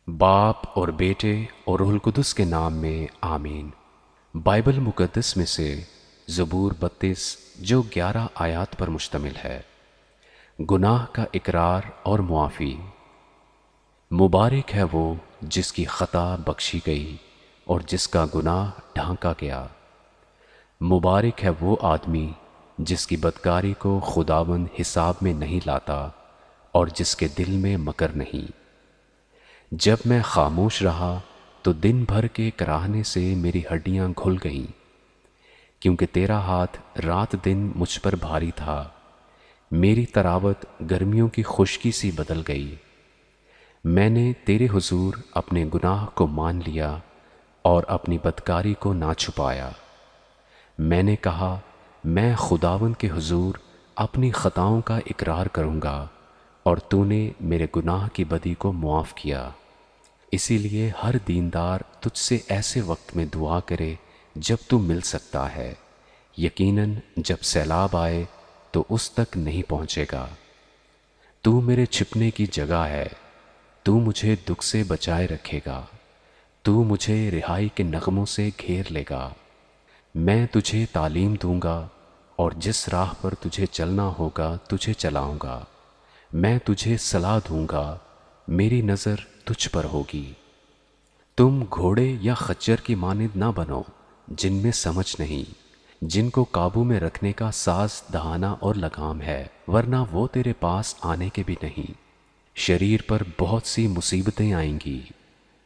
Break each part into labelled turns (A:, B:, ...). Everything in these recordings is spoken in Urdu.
A: باپ اور بیٹے اور روح القدس کے نام میں آمین۔ بائبل مقدس میں سے زبور 32 جو 11 آیات پر مشتمل ہے۔ گناہ کا اقرار اور معافی۔ مبارک ہے وہ جس کی خطا بخشی گئی اور جس کا گناہ ڈھانکا گیا۔ مبارک ہے وہ آدمی جس کی بدکاری کو خداوند حساب میں نہیں لاتا اور جس کے دل میں مکر نہیں۔ جب میں خاموش رہا تو دن بھر کے کراہنے سے میری ہڈیاں گھل گئیں، کیونکہ تیرا ہاتھ رات دن مجھ پر بھاری تھا۔ میری تراوت گرمیوں کی خشکی سی بدل گئی۔ میں نے تیرے حضور اپنے گناہ کو مان لیا اور اپنی بدکاری کو نہ چھپایا۔ میں نے کہا میں خداوند کے حضور اپنی خطاؤں کا اقرار کروں گا، اور تو نے میرے گناہ کی بدی کو معاف کیا۔ اسی لیے ہر دیندار تجھ سے ایسے وقت میں دعا کرے جب تو مل سکتا ہے، یقیناً جب سیلاب آئے تو اس تک نہیں پہنچے گا۔ تو میرے چھپنے کی جگہ ہے، تو مجھے دکھ سے بچائے رکھے گا، تو مجھے رہائی کے نغموں سے گھیر لے گا۔ میں تجھے تعلیم دوں گا اور جس راہ پر تجھے چلنا ہوگا تجھے چلاؤں گا۔ میں تجھے صلاح دوں گا، میری نظر تجھ پر ہوگی۔ تم گھوڑے یا خچر کی مانند نہ بنو جن میں سمجھ نہیں، جن کو قابو میں رکھنے کا ساز دہانا اور لگام ہے، ورنہ وہ تیرے پاس آنے کے بھی نہیں۔ شریر پر بہت سی مصیبتیں آئیں گی،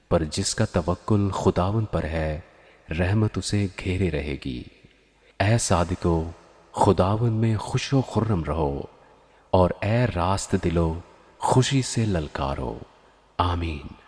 A: پر جس کا توکل خداوند پر ہے رحمت اسے گھیرے رہے گی۔ اے صادقو، خداوند میں خوش و خرم رہو، اور اے راست دلو خوشی سے للکارو۔ آمین۔